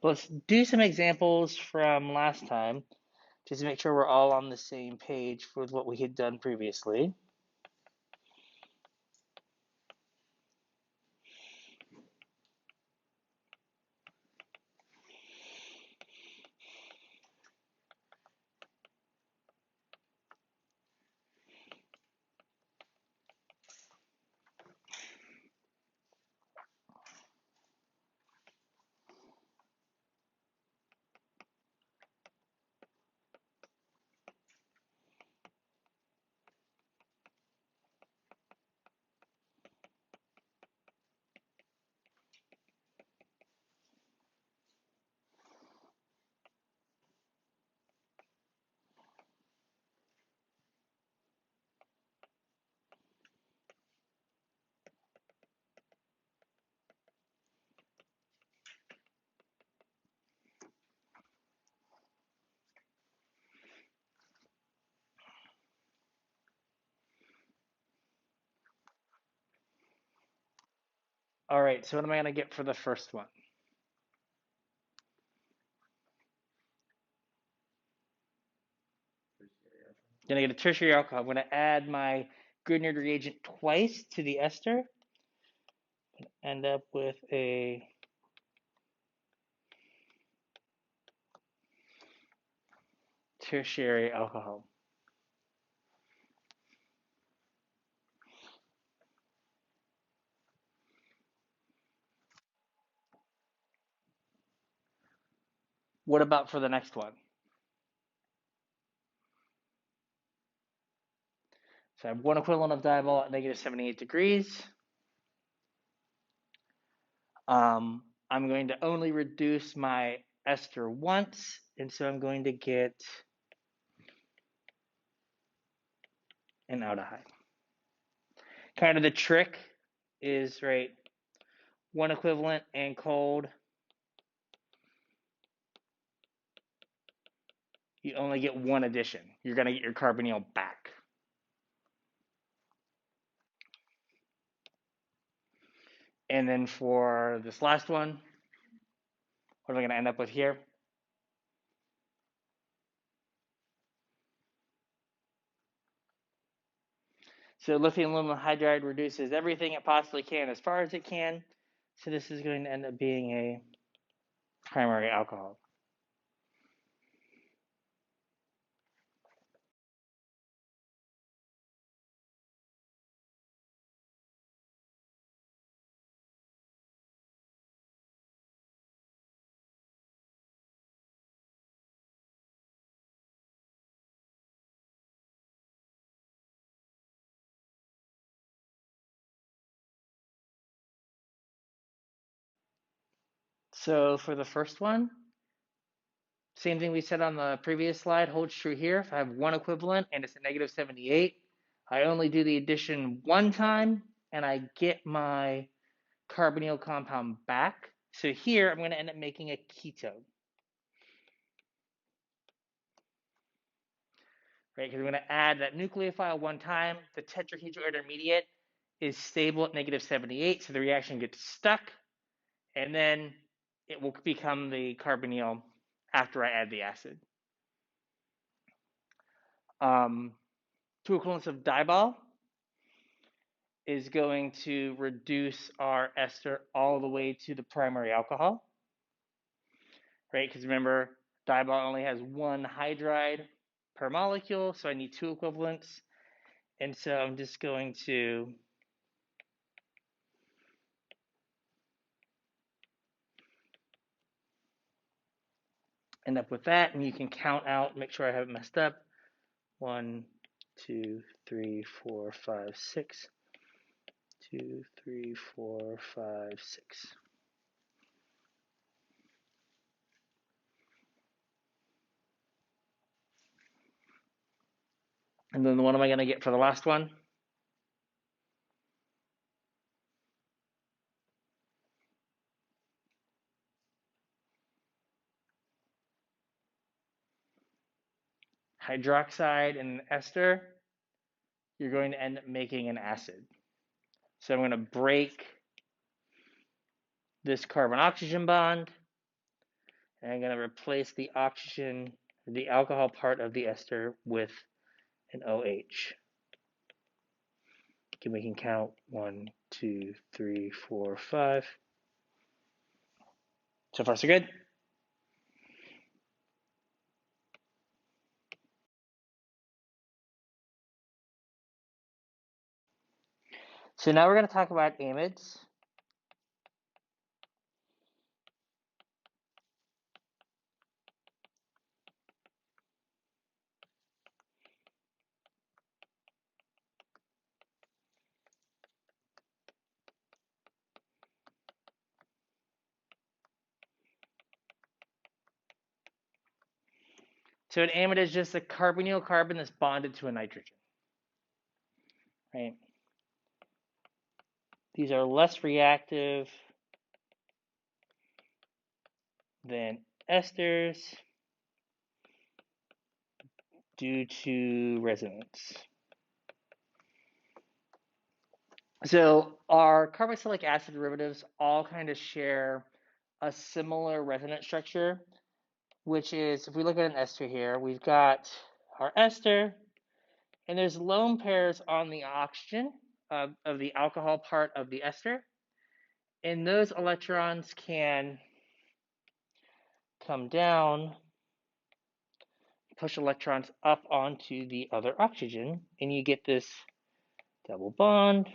Let's do some examples from last time, just to make sure we're all on the same page with what we had done previously. All right, so what am I going to get for the first one? Going to get a tertiary alcohol. I'm going to add my Grignard reagent twice to the ester. End up with a tertiary alcohol. What about for the next one? So I have one equivalent of diol at negative 78 degrees. I'm going to only reduce my ester once, and so I'm going to get an aldehyde. Kind of the trick is, right, one equivalent and cold, you only get one addition. You're going to get your carbonyl back. And then for this last one, what am I going to end up with here? So lithium aluminum hydride reduces everything it possibly can as far as it can. So this is going to end up being a primary alcohol. So for the first one, same thing we said on the previous slide holds true here. If I have one equivalent and it's a negative 78, I only do the addition one time and I get my carbonyl compound back. So here I'm going to end up making a ketone. Right, because we're going to add that nucleophile one time. The tetrahedral intermediate is stable at negative 78, so the reaction gets stuck, and then it will become the carbonyl after I add the acid. Two equivalents of diol is going to reduce our ester all the way to the primary alcohol, right? Because remember, diol only has one hydride per molecule, so I need two equivalents. And so I'm just going to end up with that, and you can count out, make sure I haven't messed up. 1, 2, 3, 4, 5, 6. 2, 3, 4, 5, 6. And then what am I going to get for the last one? Hydroxide and an ester, you're going to end up making an acid. So I'm going to break this carbon-oxygen bond, And I'm going to replace the oxygen, the alcohol part of the ester with an OH. We can count 1, 2, 3, 4, 5. So far, so good. So now we're going to talk about amides. So an amide is just a carbonyl carbon that's bonded to a nitrogen, right? These are less reactive than esters due to resonance. So our carboxylic acid derivatives all kind of share a similar resonance structure, which is, if we look at an ester here, we've got our ester, and there's lone pairs on the oxygen of the alcohol part of the ester, and those electrons can come down, push electrons up onto the other oxygen, and you get this double bond.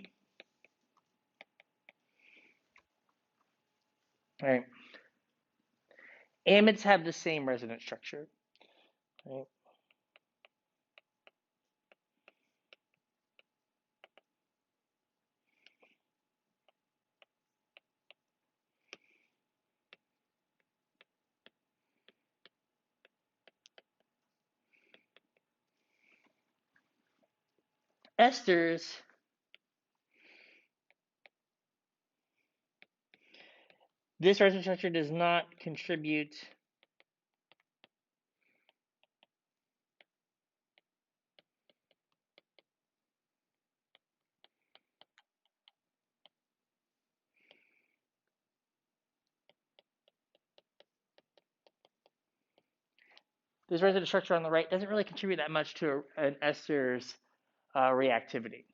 All right. Amides have the same resonance structure. Right? Esters, this resonance structure does not contribute this resonance structure on the right doesn't really contribute that much to an ester's reactivity.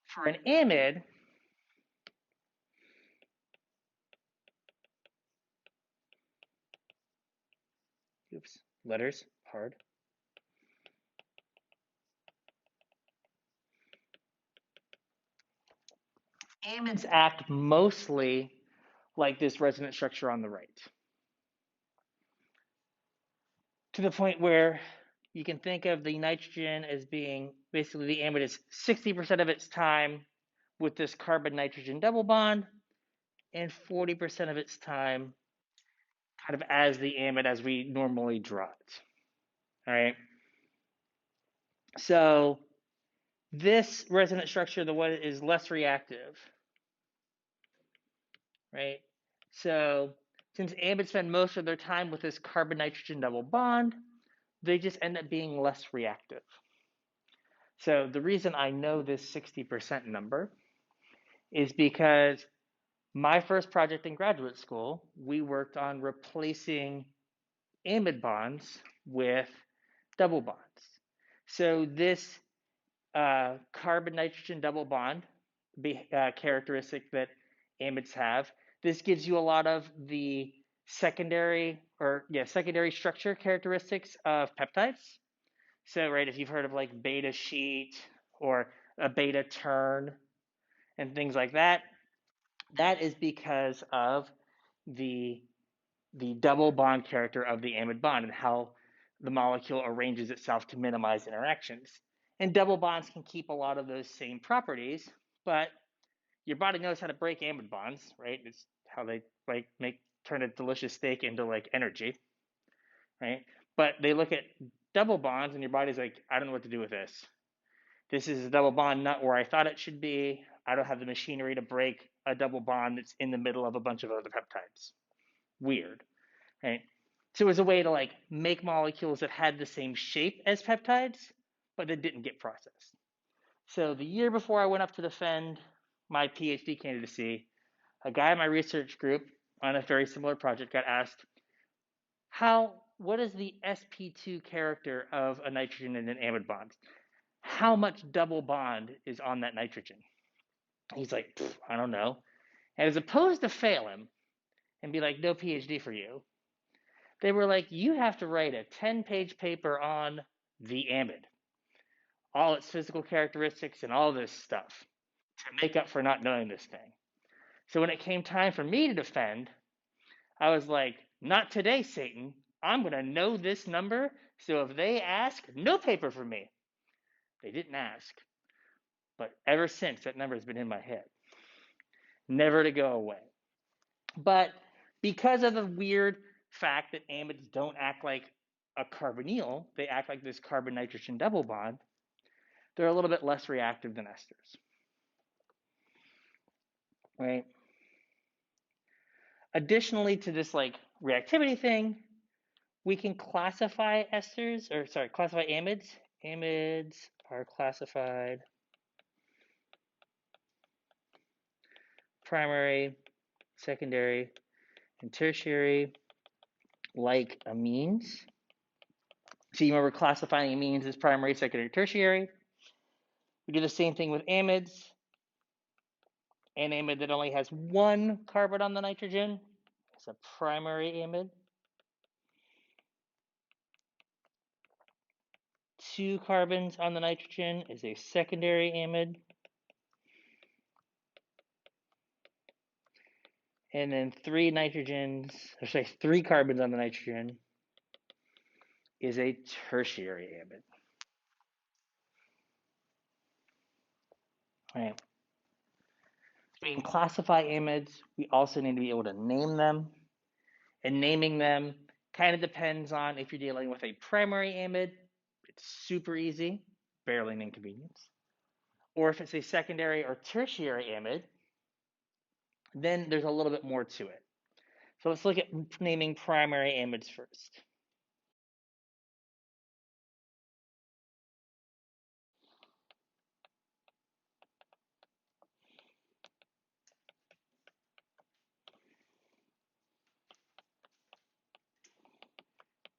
For an amide, oops, letters, hard. Amides act mostly like this resonance structure on the right, to the point where you can think of the nitrogen as being basically the amide is 60% of its time with this carbon-nitrogen double bond, and 40% of its time kind of as the amide as we normally draw it. All right. So this resonance structure, the one is less reactive, right? So since amides spend most of their time with this carbon-nitrogen double bond, they just end up being less reactive. So the reason I know this 60% number is because my first project in graduate school, we worked on replacing amide bonds with double bonds. So this carbon-nitrogen double bond characteristic that amides have, this gives you a lot of the secondary structure characteristics of peptides. So, right, if you've heard of like beta sheet or a beta turn and things like that, that is because of the double bond character of the amide bond and how the molecule arranges itself to minimize interactions. And double bonds can keep a lot of those same properties, but your body knows how to break amide bonds, right? It's how they like turn a delicious steak into like energy, right? But they look at double bonds and your body's like, I don't know what to do with this. This is a double bond, not where I thought it should be. I don't have the machinery to break a double bond that's in the middle of a bunch of other peptides. Weird, right? So it was a way to like make molecules that had the same shape as peptides, but that didn't get processed. So the year before I went up to defend my PhD candidacy, a guy in my research group on a very similar project got asked, what is the sp2 character of a nitrogen in an amide bond? How much double bond is on that nitrogen? He's like, I don't know. And as opposed to fail him and be like, no PhD for you, they were like, you have to write a 10-page paper on the amide, all its physical characteristics and all this stuff to make up for not knowing this thing. So when it came time for me to defend, I was like, not today, Satan. I'm going to know this number, so if they ask, no paper for me. They didn't ask. But ever since, that number has been in my head, never to go away. But because of the weird fact that amides don't act like a carbonyl, they act like this carbon-nitrogen double bond, they're a little bit less reactive than esters. Right? Additionally to this like reactivity thing, we can classify classify amides. Amides are classified primary, secondary, and tertiary like amines. So you remember classifying amines as primary, secondary, tertiary. We do the same thing with amides. An amide that only has one carbon on the nitrogen is a primary amide. 2 carbons on the nitrogen is a secondary amide. And then 3 carbons on the nitrogen is a tertiary amide. All right. We can classify amides. We also need to be able to name them. And naming them kind of depends on if you're dealing with a primary amide, it's super easy, barely an inconvenience. Or if it's a secondary or tertiary amide, then there's a little bit more to it. So let's look at naming primary amides first.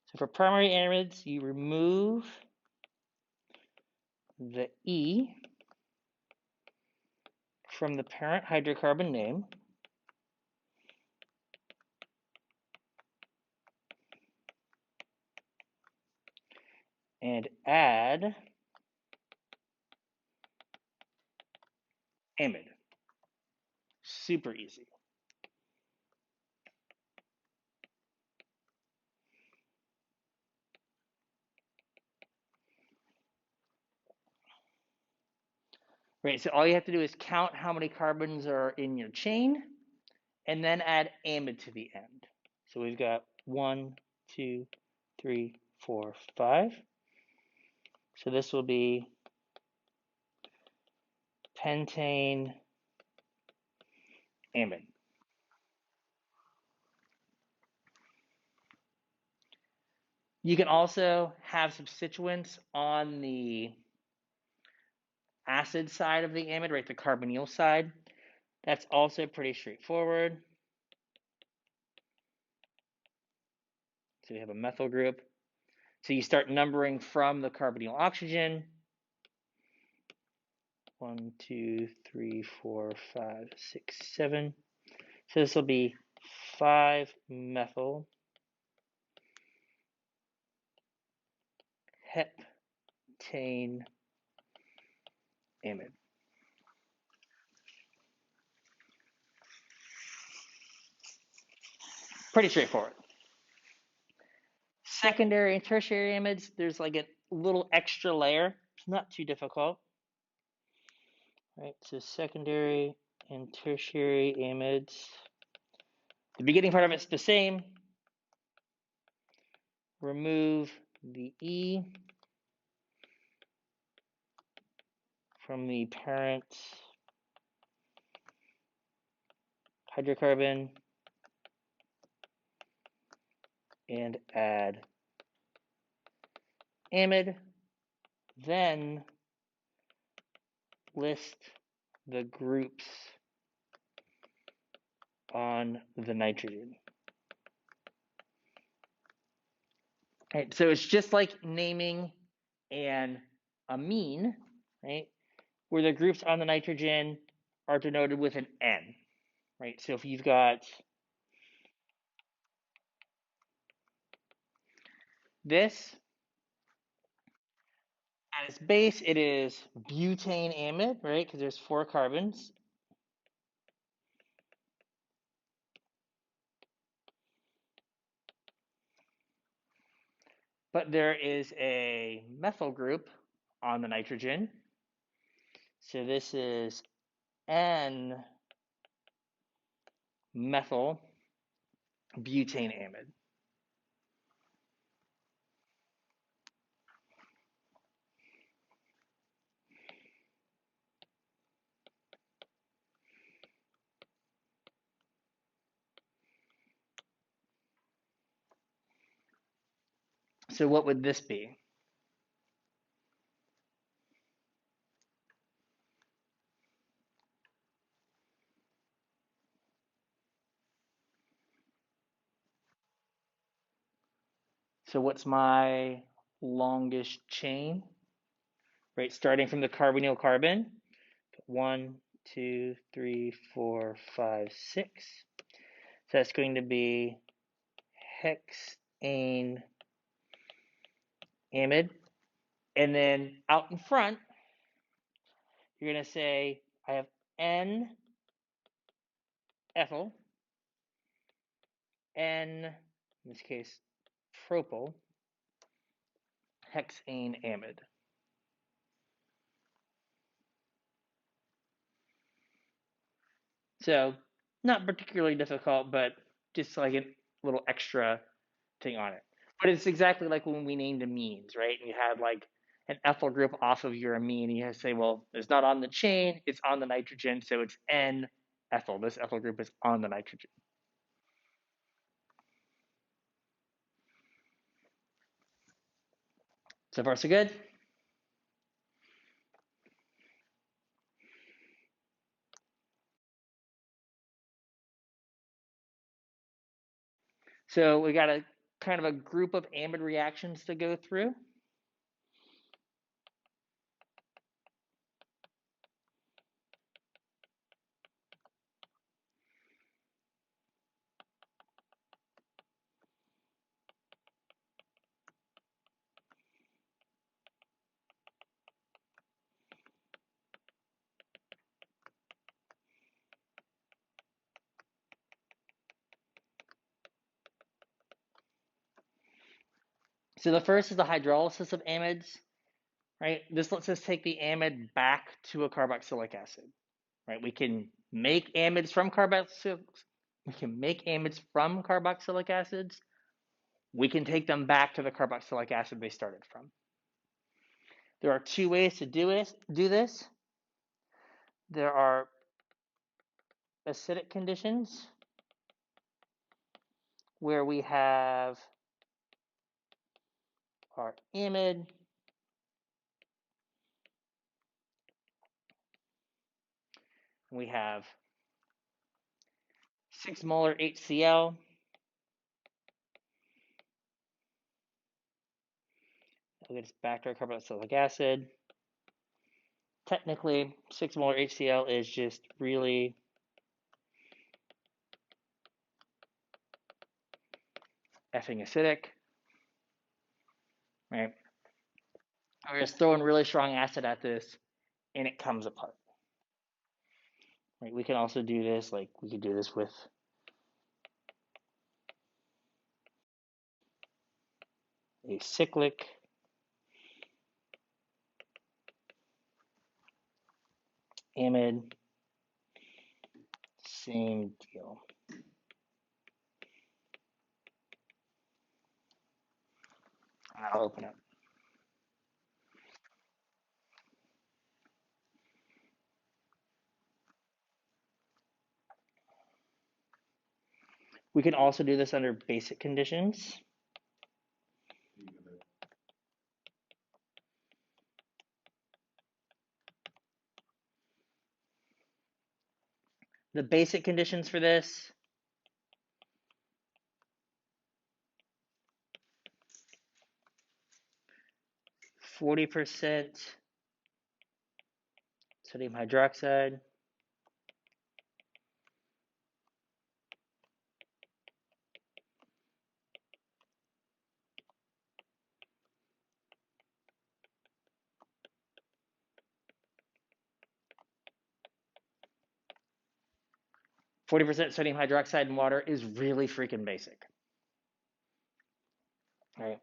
So for primary amides, you remove the E from the parent hydrocarbon name and add amide. Super easy. Right, so all you have to do is count how many carbons are in your chain and then add amide to the end. So we've got 1, 2, 3, 4, 5. So this will be pentane amide. You can also have substituents on the acid side of the amide, right, the carbonyl side. That's also pretty straightforward. So you have a methyl group. So you start numbering from the carbonyl oxygen. 1, 2, 3, 4, 5, 6, 7. So this will be 5-methyl heptane amide. Pretty straightforward. Secondary and tertiary amides, there's like a little extra layer. It's not too difficult. Right, so secondary and tertiary amides. The beginning part of it's the same. Remove the E from the parent hydrocarbon and add amide. Then list the groups on the nitrogen. Right, so it's just like naming an amine, right, where the groups on the nitrogen are denoted with an N, right? So if you've got this at its base, it is butane amide, right? Because there's 4 carbons. But there is a methyl group on the nitrogen. So this is N-methyl butane amide. So what would this be? So what's my longest chain? Right, starting from the carbonyl carbon. 1, 2, 3, 4, 5, 6. So that's going to be hexane amide. And then out in front, you're going to say I have N ethyl, N, in this case, propyl, hexane amide. So not particularly difficult, but just like a little extra thing on it. But it's exactly like when we named amines, right? And you had like an ethyl group off of your amine, and you have to say, well, it's not on the chain, it's on the nitrogen, so it's N-ethyl. This ethyl group is on the nitrogen. So far, so good? So we got a kind of a group of amide reactions to go through. So the first is the hydrolysis of amides, right? This lets us take the amide back to a carboxylic acid, right? We can make amides from carboxylic acids. We can take them back to the carboxylic acid they started from. There are 2 ways to do this. There are acidic conditions where we have our amide, we have 6 molar HCl. We'll get us back to our carboxylic acid. Technically, 6 molar HCl is just really effing acidic, right? We're just throwing really strong acid at this, and it comes apart. Right? We can also do this, like we could do this with a cyclic amide, same deal. I'll open up. We can also do this under basic conditions. The basic conditions for this 40% sodium hydroxide. %40 sodium hydroxide in water is really freaking basic. Right.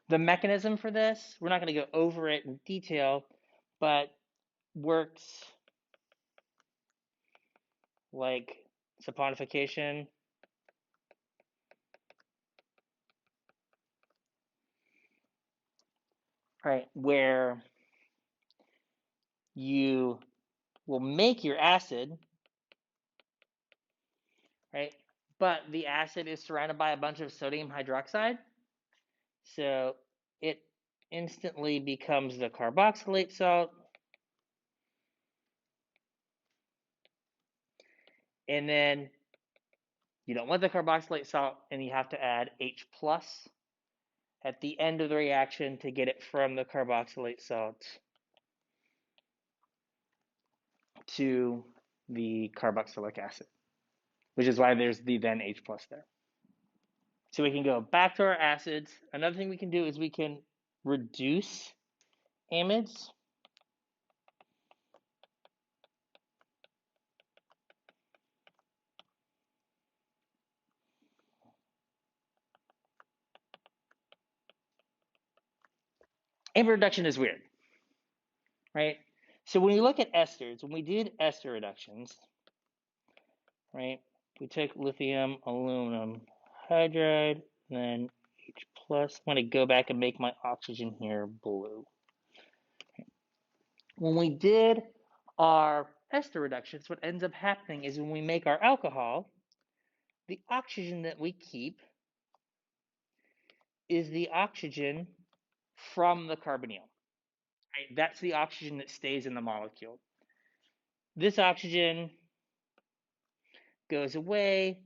The mechanism for this, we're not going to go over it in detail, but works like saponification, right, where you will make your acid, right, but the acid is surrounded by a bunch of sodium hydroxide, so it instantly becomes the carboxylate salt, and then you don't want the carboxylate salt, and you have to add H plus at the end of the reaction to get it from the carboxylate salt to the carboxylic acid, which is why there's the then H plus there. So we can go back to our acids. Another thing we can do is we can reduce amides. Amide reduction is weird, right? So when you look at esters, when we did ester reductions, right, we took lithium aluminum hydride, then H plus. I'm going to go back and make my oxygen here blue. When we did our ester reductions, what ends up happening is when we make our alcohol, the oxygen that we keep is the oxygen from the carbonyl. Right? That's the oxygen that stays in the molecule. This oxygen goes away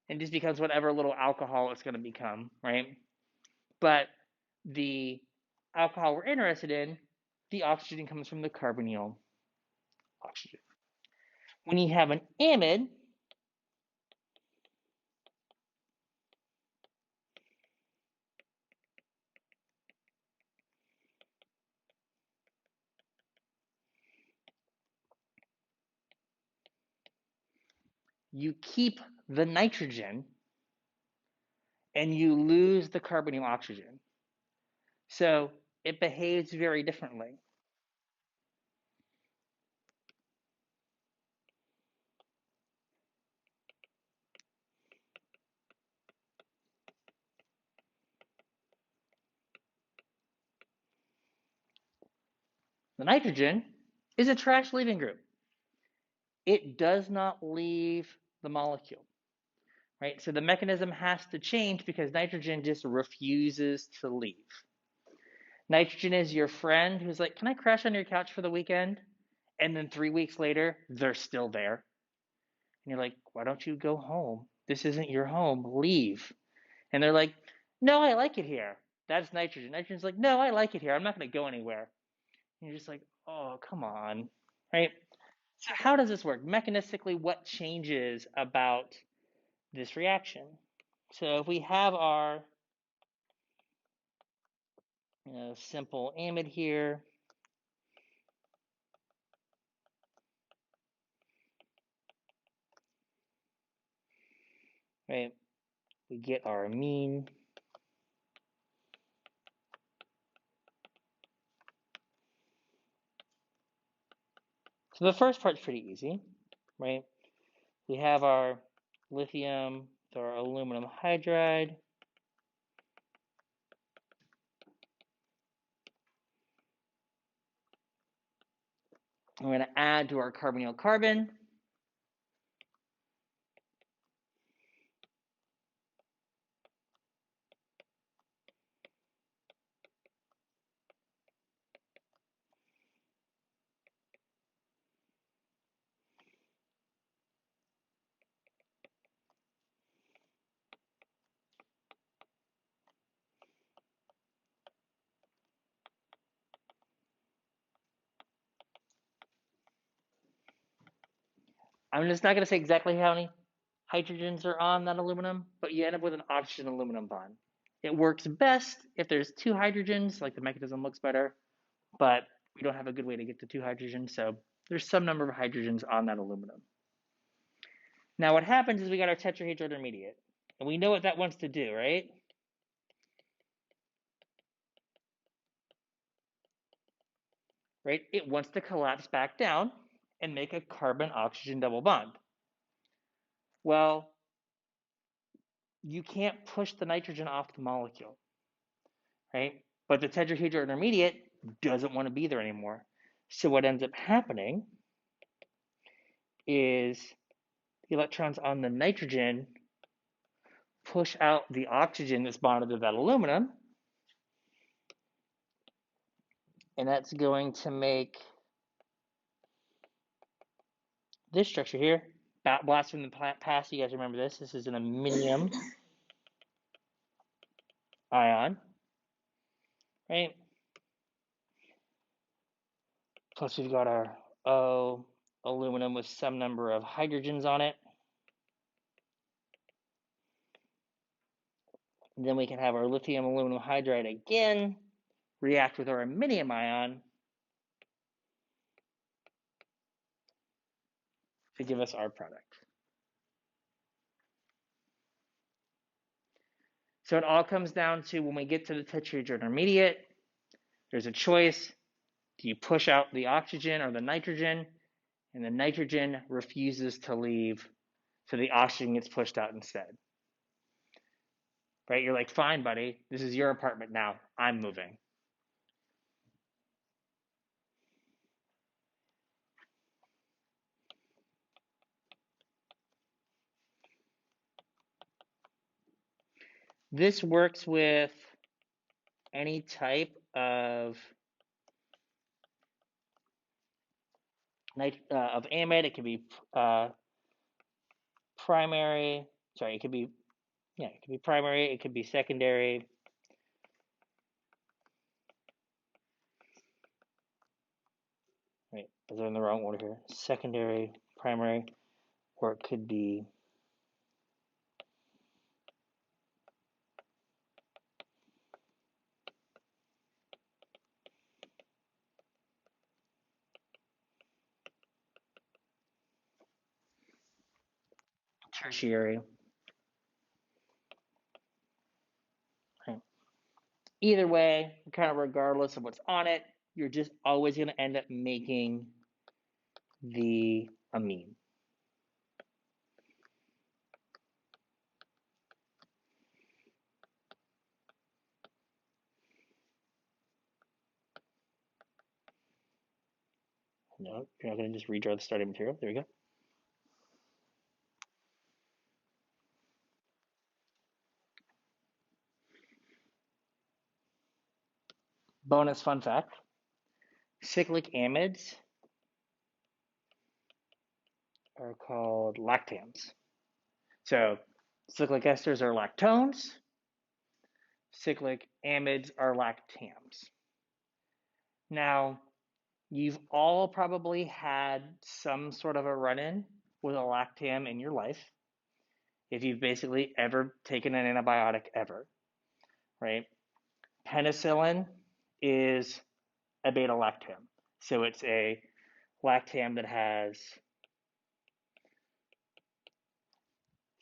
and just becomes whatever little alcohol it's going to become, right? But the alcohol we're interested in, the oxygen comes from the carbonyl oxygen. When you have an amide, you keep the nitrogen and you lose the carbonyl oxygen. So it behaves very differently. The nitrogen is a trash leaving group. It does not leave the molecule, right? So the mechanism has to change because nitrogen just refuses to leave. Nitrogen is your friend who's like, can I crash on your couch for the weekend? And then 3 weeks later, they're still there. And you're like, why don't you go home? This isn't your home. Leave. And they're like, no, I like it here. That's nitrogen. Nitrogen's like, no, I like it here. I'm not going to go anywhere. And you're just like, oh, come on. Right? So how does this work? Mechanistically, what changes about this reaction? So if we have our simple amide here, right? We get our amine. So the first part's pretty easy, right? We have our lithium with our aluminum hydride. We're going to add to our carbonyl carbon. I'm just not going to say exactly how many hydrogens are on that aluminum, but you end up with an oxygen aluminum bond. It works best if there's two hydrogens, like the mechanism looks better, but we don't have a good way to get to two hydrogens, so there's some number of hydrogens on that aluminum. Now what happens is we got our tetrahedral intermediate, and we know what that wants to do, right? Right? It wants to collapse back down and make a carbon-oxygen double bond. Well, you can't push the nitrogen off the molecule, right? But the tetrahedral intermediate doesn't want to be there anymore. So what ends up happening is the electrons on the nitrogen push out the oxygen that's bonded to that aluminum, and that's going to make this structure here. Blast from the past, you guys remember this. This is an iminium ion, right? Plus we've got our O aluminum with some number of hydrogens on it. And then we can have our lithium aluminum hydride again react with our iminium ion to give us our product. So it all comes down to when we get to the tetrahedral intermediate, there's a choice. Do you push out the oxygen or the nitrogen? And the nitrogen refuses to leave, so the oxygen gets pushed out instead. Right? You're like, fine, buddy, this is your apartment now. I'm moving. This works with any type of amide. It could be primary. Sorry, it could be primary. It could be secondary. Right, those are in the wrong order here. Secondary, primary, or it could be tertiary. Right. Either way, kind of regardless of what's on it, you're just always going to end up making the amine. No, you're not going to just redraw the starting material. There we go. Bonus fun fact, cyclic amides are called lactams. So cyclic esters are lactones, cyclic amides are lactams. Now, you've all probably had some sort of a run-in with a lactam in your life if you've basically ever taken an antibiotic ever, right? Penicillin is a beta-lactam. So it's a lactam that has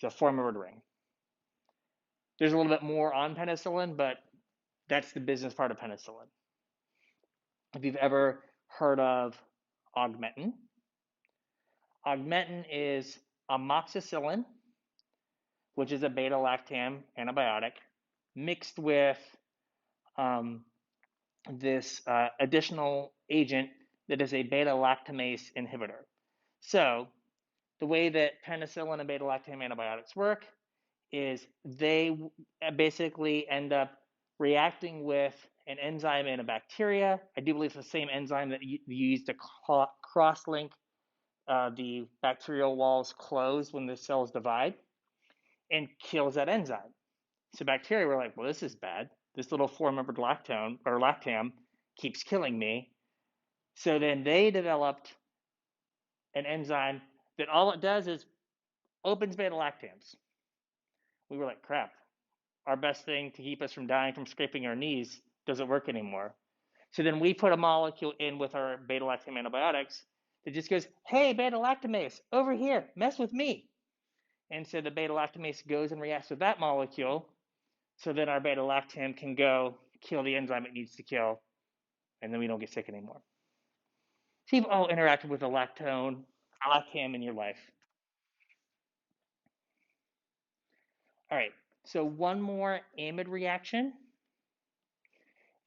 a four-membered ring. There's a little bit more on penicillin, but that's the business part of penicillin. If you've ever heard of Augmentin, Augmentin is amoxicillin, which is a beta-lactam antibiotic, mixed with this additional agent that is a beta-lactamase inhibitor. So the way that penicillin and beta-lactam antibiotics work is they basically end up reacting with an enzyme in a bacteria. I do believe it's the same enzyme that you use to cross-link the bacterial walls close when the cells divide, and kills that enzyme. So bacteria were like, well, this is bad. This little four-membered lactam keeps killing me. So then they developed an enzyme then all it does is opens beta-lactams. We were like, crap, our best thing to keep us from dying from scraping our knees doesn't work anymore. So then we put a molecule in with our beta-lactam antibiotics that just goes, hey, beta-lactamase, over here, mess with me. And so the beta-lactamase goes and reacts with that molecule. So then our beta-lactam can go kill the enzyme it needs to kill, and then we don't get sick anymore. So you've all interacted with a lactam in your life. All right, so one more amide reaction,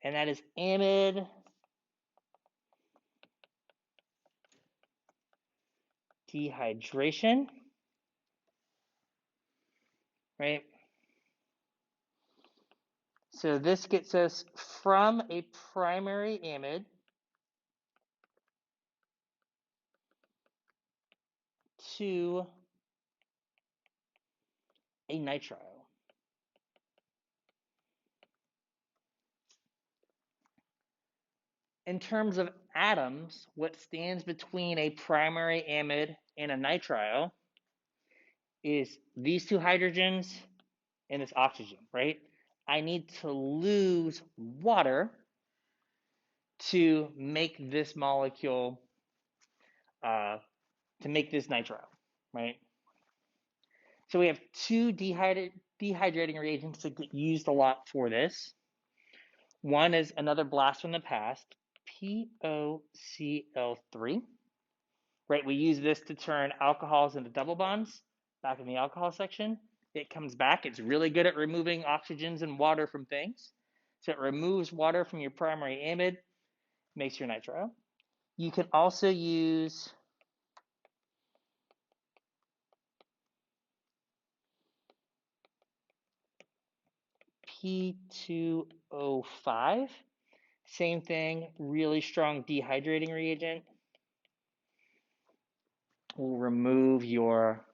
and that is amide dehydration, right? So this gets us from a primary amide to a nitrile. In terms of atoms, what stands between a primary amide and a nitrile is these two hydrogens and this oxygen, right? I need to lose water to make this molecule, to make this nitrile, right? So we have two dehydrating reagents that get used a lot for this. One is another blast from the past, POCl3, right? We use this to turn alcohols into double bonds back in the alcohol section. It comes back. It's really good at removing oxygens and water from things. So it removes water from your primary amide, makes your nitrile. You can also use P2O5. Same thing, really strong dehydrating reagent. Will remove your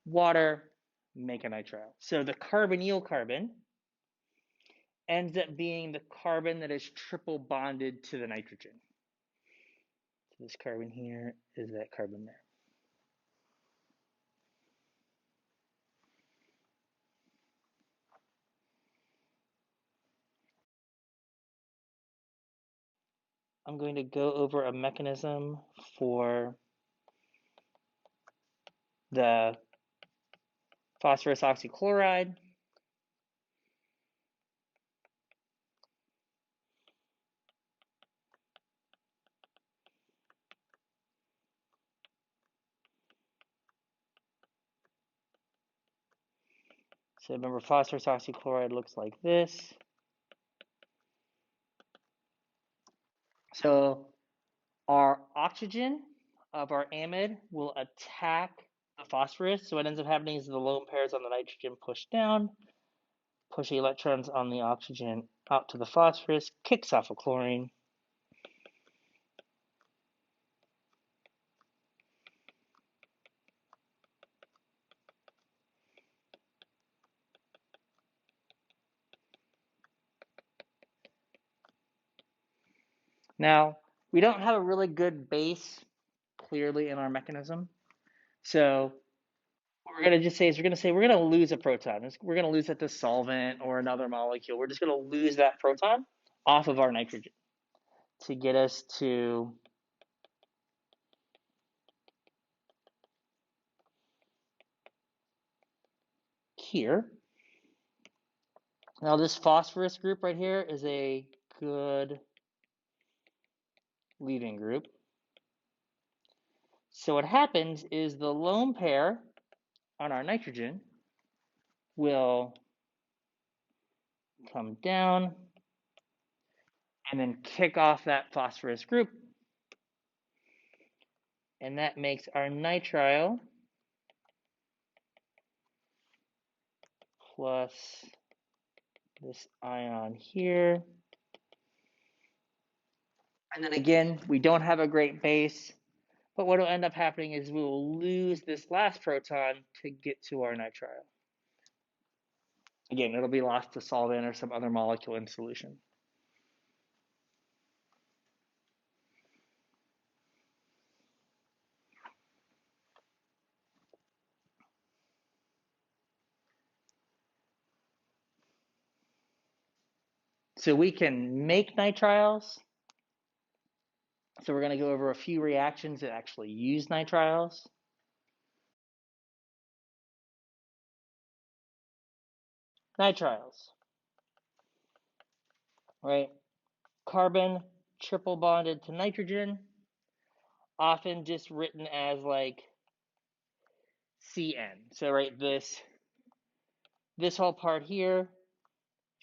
water, make a nitrile. So the carbonyl carbon ends up being the carbon that is triple bonded to the nitrogen. So this carbon here is that carbon there. I'm going to go over a mechanism for the phosphorus oxychloride. So remember, phosphorus oxychloride looks like this. So our oxygen of our amide will attack the phosphorus. So what ends up happening is the lone pairs on the nitrogen push down, push the electrons on the oxygen out to the phosphorus, kicks off a chlorine. Now, we don't have a really good base clearly in our mechanism. So what we're going to just say is we're going to lose a proton. We're going to lose it to solvent or another molecule. We're just going to lose that proton off of our nitrogen to get us to here. Now this phosphorus group right here is a good leaving group. So what happens is the lone pair on our nitrogen will come down and then kick off that phosphorus group. And that makes our nitrile plus this ion here. And then again, we don't have a great base, but what will end up happening is we will lose this last proton to get to our nitrile. Again, it'll be lost to solvent or some other molecule in solution. So we can make nitriles. So we're going to go over a few reactions that actually use nitriles. Nitriles, right? Carbon triple bonded to nitrogen, often just written as like CN. So right, this whole part here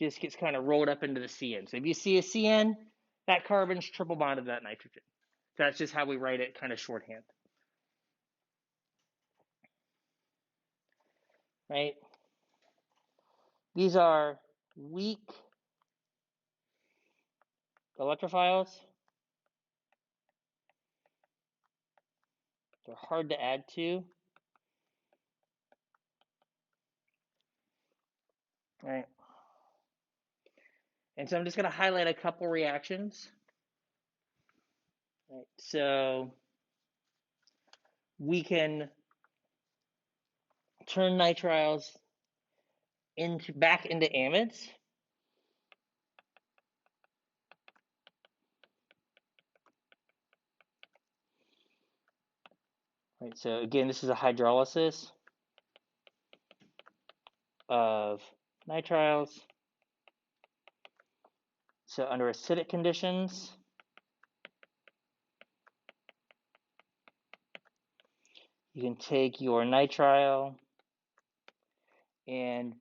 just gets kind of rolled up into the CN. So if you see a CN, that carbon's triple bonded to that nitrogen. That's just how we write it, kind of shorthand. Right? These are weak electrophiles. They're hard to add to. Right? And so I'm just going to highlight a couple reactions. Right? So we can turn nitriles back into amides. Right, so again, this is a hydrolysis of nitriles. So under acidic conditions, you can take your nitrile, and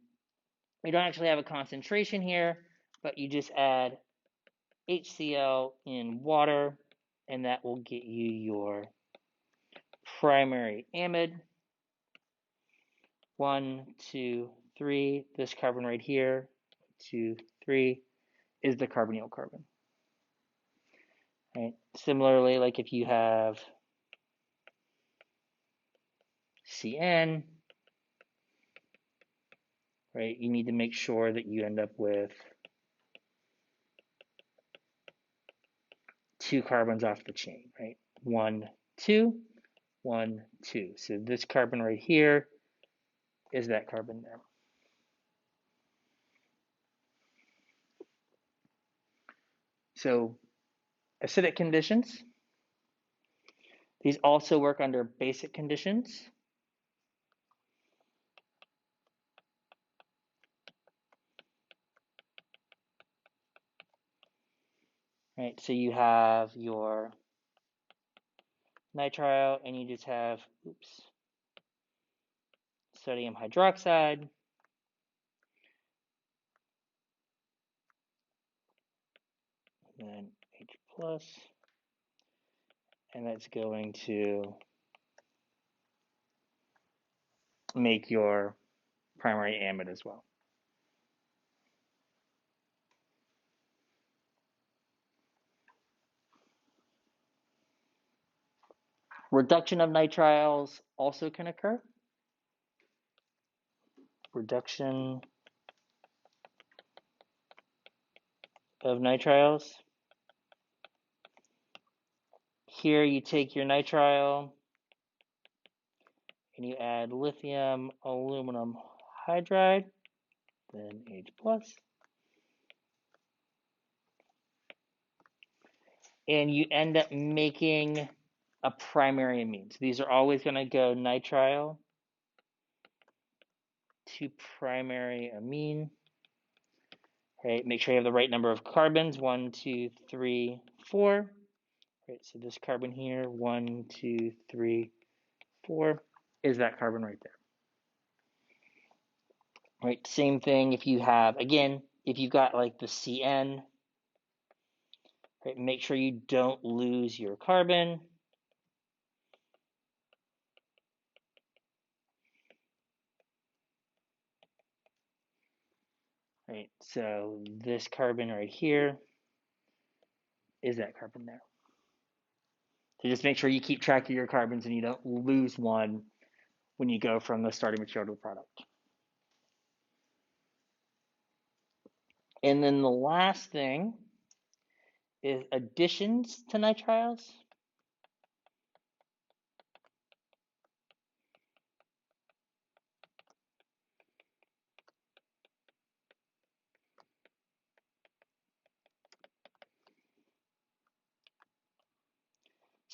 you don't actually have a concentration here, but you just add HCl in water, and that will get you your primary amide. 1, 2, 3. This carbon right here, 2, 3, is the carbonyl carbon. Right. Similarly, like if you have CN, right, you need to make sure that you end up with 2 carbons off the chain, right? 1, 2, 1, 2. So this carbon right here is that carbon there. So acidic conditions. These also work under basic conditions. Right, so you have your nitrile and you just have, sodium hydroxide. And then H plus, and that's going to make your primary amide as well. Reduction of nitriles also can occur. Reduction of nitriles. Here you take your nitrile and you add lithium aluminum hydride, then H plus. And you end up making a primary amine. So these are always going to go nitrile to primary amine. Right, make sure you have the right number of carbons, 1, 2, 3, 4. Right, so this carbon here, 1, 2, 3, 4, is that carbon right there. Right, same thing if you have, again, if you've got like the CN, right, make sure you don't lose your carbon. Right, so this carbon right here is that carbon there. So just make sure you keep track of your carbons and you don't lose one when you go from the starting material to the product. And then the last thing is additions to nitriles.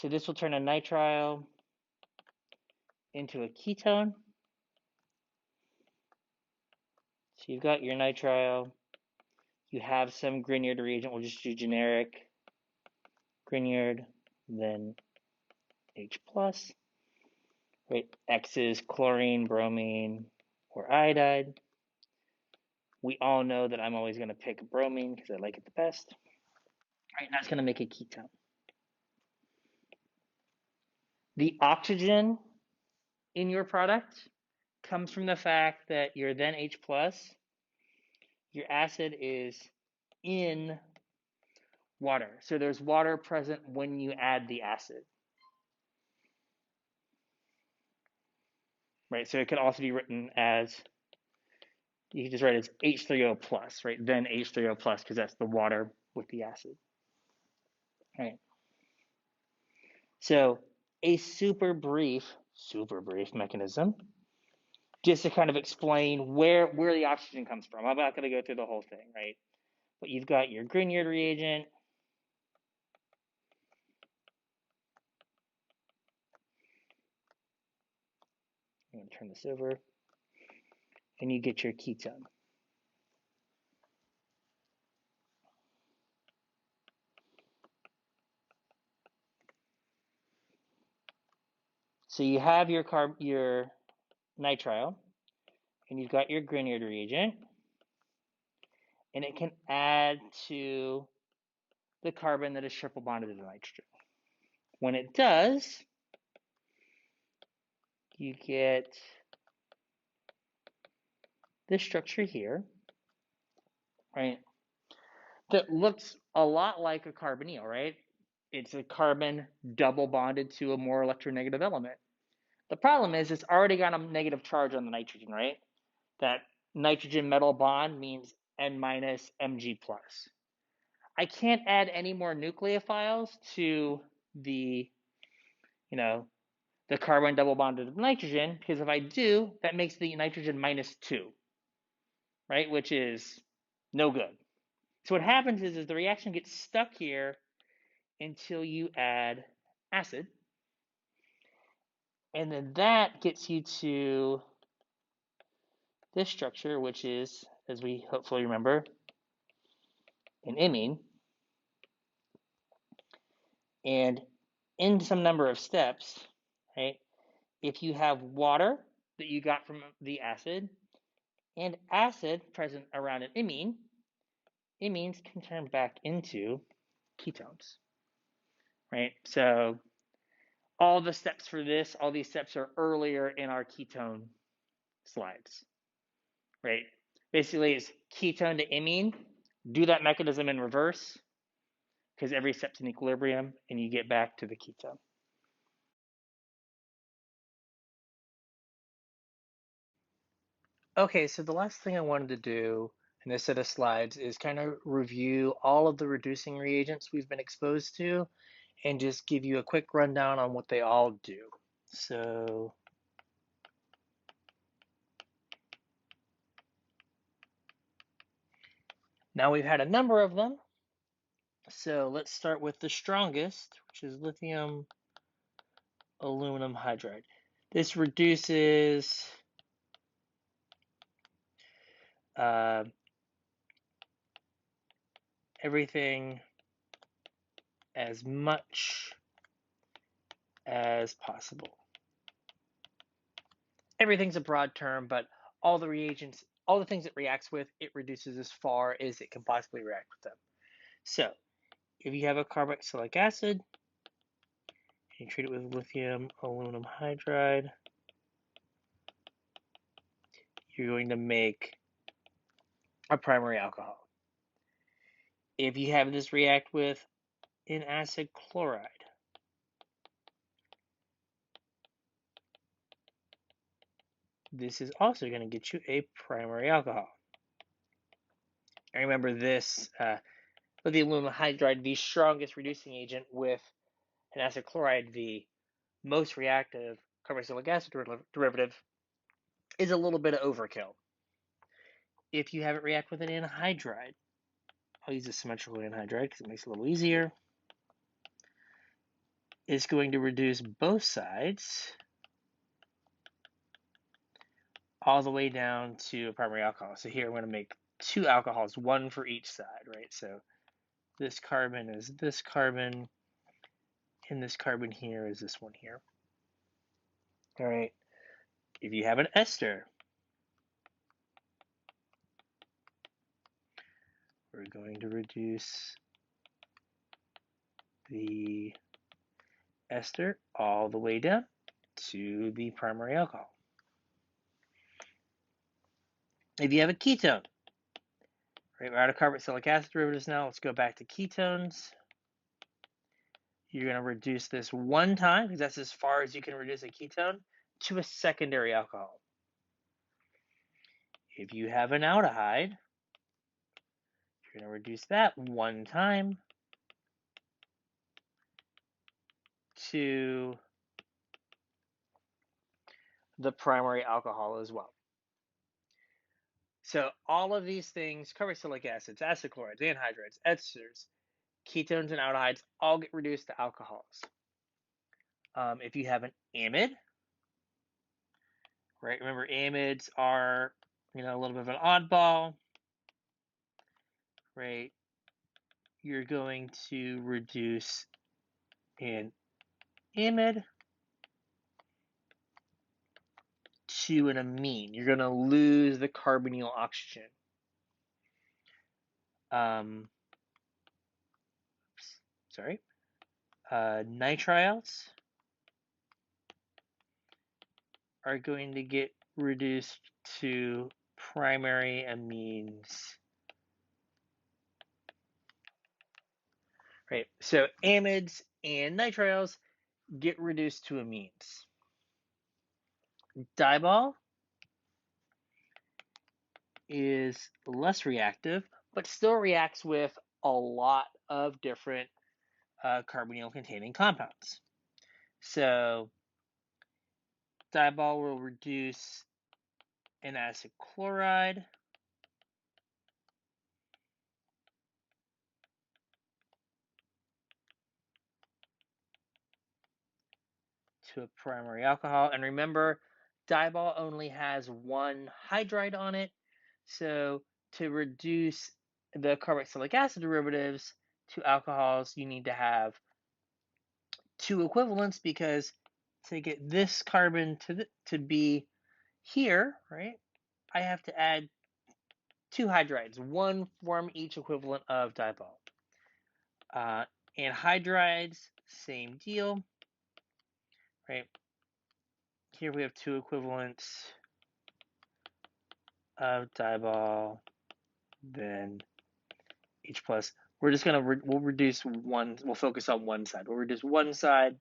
So this will turn a nitrile into a ketone. So you've got your nitrile. You have some Grignard reagent. We'll just do generic Grignard, then H+. Right? X is chlorine, bromine, or iodide. We all know that I'm always going to pick bromine because I like it the best. All right, that's going to make a ketone. The oxygen in your product comes from the fact that your then H+, your acid is in water. So there's water present when you add the acid. Right, so it could also be written as, you can just write it as H3O plus, right? Then H3O plus, because that's the water with the acid. All right. So a super brief mechanism, just to kind of explain where the oxygen comes from. I'm not going to go through the whole thing, right? But you've got your Grignard reagent. I'm going to turn this over. And you get your ketone. So you have your nitrile, and you've got your Grignard reagent, and it can add to the carbon that is triple bonded to the nitrogen. When it does, you get this structure here, right? That looks a lot like a carbonyl, right? It's a carbon double bonded to a more electronegative element. The problem is it's already got a negative charge on the nitrogen, right? That nitrogen metal bond means N minus Mg plus. I can't add any more nucleophiles to the, the carbon double bonded to nitrogen, because if I do, that makes the nitrogen -2, right? Which is no good. So what happens is the reaction gets stuck here until you add acid. And then that gets you to this structure, which is, as we hopefully remember, an imine. And in some number of steps, right, if you have water that you got from the acid and acid present around an imine, imines can turn back into ketones, right? So all the steps for this, all these steps are earlier in our ketone slides, right? Basically, it's ketone to imine. Do that mechanism in reverse, because every step's in equilibrium, and you get back to the ketone. Okay, so the last thing I wanted to do in this set of slides is kind of review all of the reducing reagents we've been exposed to and just give you a quick rundown on what they all do. So now we've had a number of them. So let's start with the strongest, which is lithium aluminum hydride. This reduces everything as much as possible. Everything's a broad term, but all the reagents, all the things it reacts with, it reduces as far as it can possibly react with them. So if you have a carboxylic acid, you treat it with lithium aluminum hydride, you're going to make a primary alcohol. If you have this react with an acid chloride, this is also going to get you a primary alcohol. And remember this, lithium aluminum hydride, the strongest reducing agent, with an acid chloride, the most reactive carboxylic acid derivative, is a little bit of overkill. If you have it react with an anhydride, I'll use a symmetrical anhydride because it makes it a little easier. is going to reduce both sides all the way down to a primary alcohol. So here I'm going to make 2 alcohols, 1 for each side, right? So this carbon is this carbon, and this carbon here is this one here. All right. If you have an ester, we're going to reduce the ester all the way down to the primary alcohol. If you have a ketone, right, we're out of carboxylic acid derivatives now. Let's go back to ketones. You're going to reduce this 1 time, because that's as far as you can reduce a ketone, to a secondary alcohol. If you have an aldehyde, you're going to reduce that 1 time to the primary alcohol as well. So all of these things, carboxylic acids, acid chlorides, anhydrides, esters, ketones, and aldehydes, all get reduced to alcohols. If you have an amide, right? Remember, amides are, a little bit of an oddball, right? You're going to reduce an amide to an amine. You're going to lose the carbonyl oxygen. Nitriles are going to get reduced to primary amines. Right, so amides and nitriles get reduced to amines. Diol is less reactive, but still reacts with a lot of different carbonyl-containing compounds. So diol will reduce an acid chloride to a primary alcohol. And remember, diol only has 1 hydride on it. So to reduce the carboxylic acid derivatives to alcohols, you need to have 2 equivalents, because to get this carbon to be here, right, I have to add 2 hydrides, 1 from each equivalent of diol. Anhydrides, same deal, right? Here we have 2 equivalents of diol, then H plus. We're just gonna we'll reduce one. We'll focus on one side. We'll reduce one side,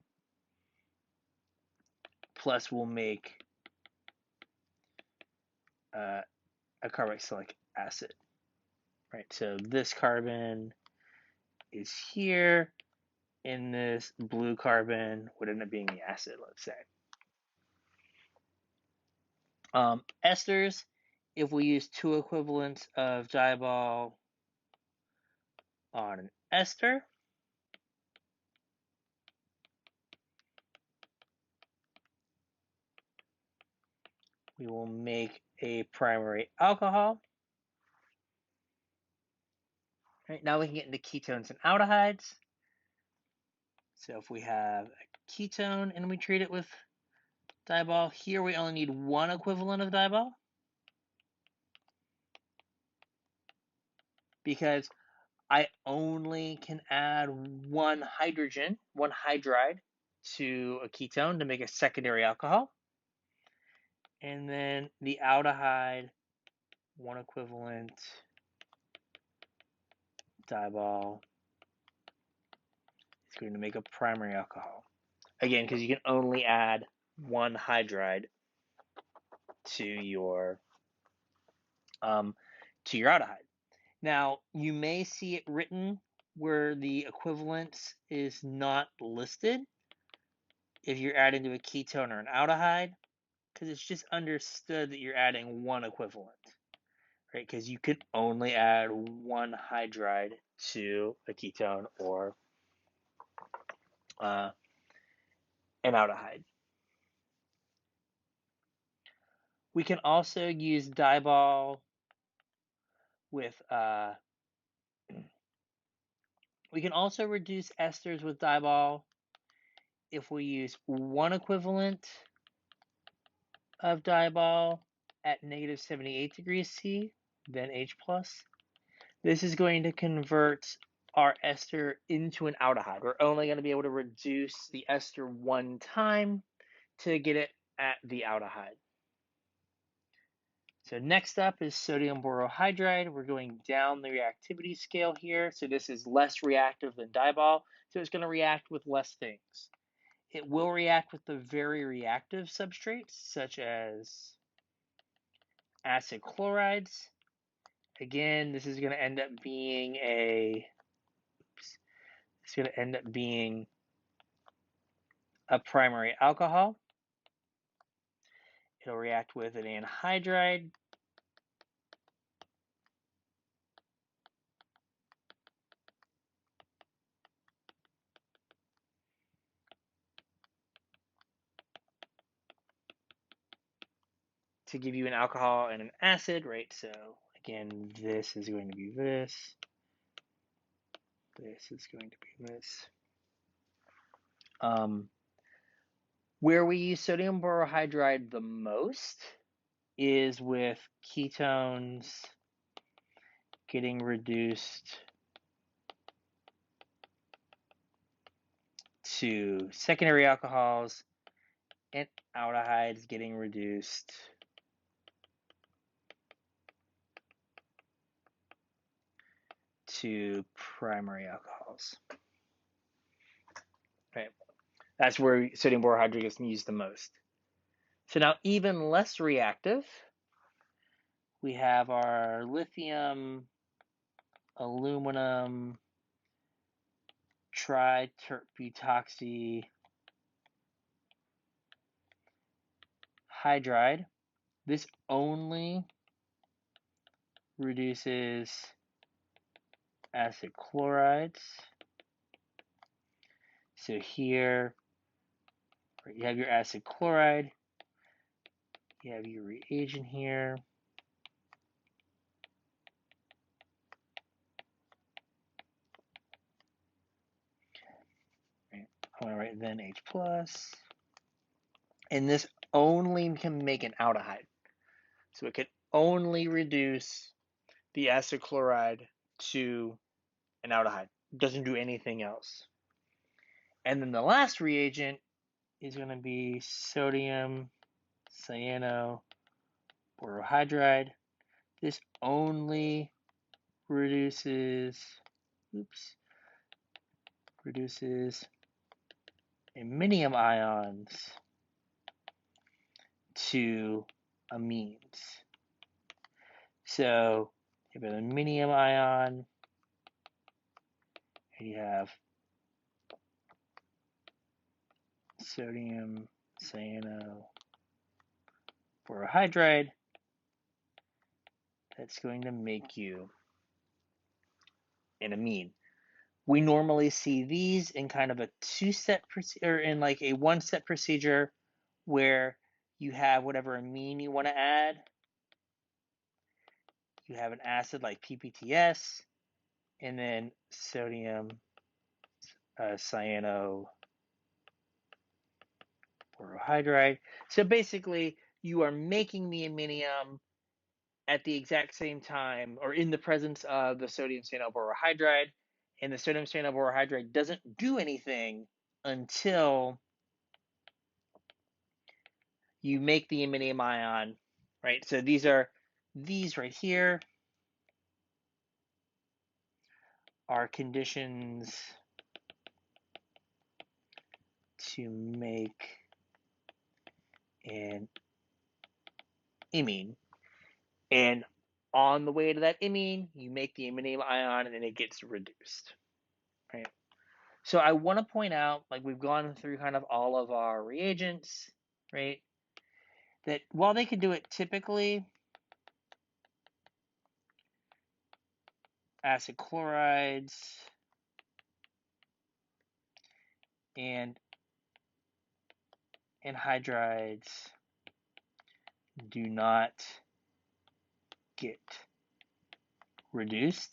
plus we'll make a carboxylic acid. Right. So this carbon is here, and this blue carbon would end up being the acid. Let's say. Esters, if we use 2 equivalents of diol on an ester, we will make a primary alcohol. Right, now we can get into ketones and aldehydes. So if we have a ketone and we treat it with diol, here we only need 1 equivalent of diol, because I only can add 1 hydrogen, 1 hydride to a ketone to make a secondary alcohol. And then the aldehyde, 1 equivalent diol is going to make a primary alcohol. Again, because you can only add 1 hydride to your aldehyde. Now, you may see it written where the equivalence is not listed if you're adding to a ketone or an aldehyde, because it's just understood that you're adding 1 equivalent, right? Because you can only add 1 hydride to a ketone or an aldehyde. We can also use Dibol with, we can also reduce esters with Dibol if we use 1 equivalent of Dibol at negative 78 degrees C, then H+. This is going to convert our ester into an aldehyde. We're only going to be able to reduce the ester one time to get it at the aldehyde. So next up is sodium borohydride. We're going down the reactivity scale here. So this is less reactive than Dibol, so it's going to react with less things. It will react with the very reactive substrates, such as acid chlorides. Again, this is going to end up being a primary alcohol. It'll react with an anhydride. To give you an alcohol and an acid, right? So again, this is going to be this. This is going to be this. Where we use sodium borohydride the most is with ketones getting reduced to secondary alcohols and aldehydes getting reduced to primary alcohols. Right. That's where sodium borohydride is used the most. So now even less reactive, we have our lithium, aluminum, triterbutoxyhydride. This only reduces acid chlorides. So here you have your acid chloride, you have your reagent here. I'm going to write then H+. And this only can make an aldehyde. So it can only reduce the acid chloride to an aldehyde. It doesn't do anything else. And then the last reagent is going to be sodium cyanoborohydride. This only reduces iminium ions to amines. So you have an iminium ion, and you have sodium cyanoborohydride. That's going to make you an amine. We normally see these in kind of a two-step or in like a one-step procedure where you have whatever amine you want to add. You have an acid like PPTS, and then sodium cyanoborohydride. So basically, you are making the iminium at the exact same time or in the presence of the sodium cyanoborohydride, and the sodium cyanoborohydride doesn't do anything until you make the iminium ion, right? So these right here are conditions to make an imine. And on the way to that imine, you make the iminium ion and then it gets reduced, right? So I want to point out, like we've gone through kind of all of our reagents, right? That while they can do it typically, acid chlorides and anhydrides do not get reduced.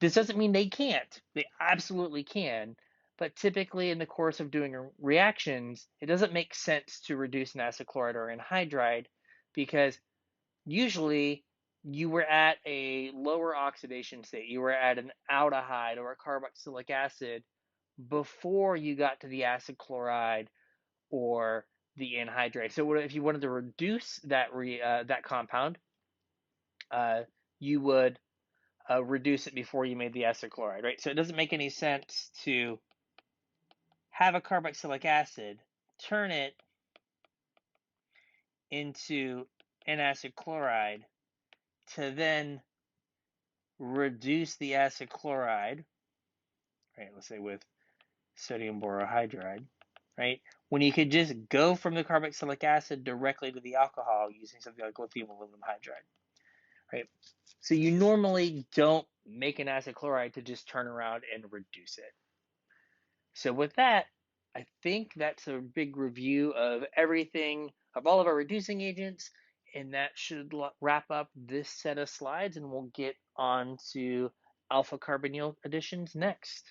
This doesn't mean they can't. They absolutely can. But typically, in the course of doing reactions, it doesn't make sense to reduce an acid chloride or anhydride because usually you were at a lower oxidation state. You were at an aldehyde or a carboxylic acid before you got to the acid chloride or the anhydride. So if you wanted to reduce that compound, you would reduce it before you made the acid chloride, right? So it doesn't make any sense to have a carboxylic acid, turn it into an acid chloride to then reduce the acid chloride, right? Let's say with sodium borohydride, right? When you could just go from the carboxylic acid directly to the alcohol using something like lithium aluminum hydride, right? So you normally don't make an acid chloride to just turn around and reduce it. So with that, I think that's a big review of everything, of all of our reducing agents, and that should wrap up this set of slides, and we'll get on to alpha carbonyl additions next.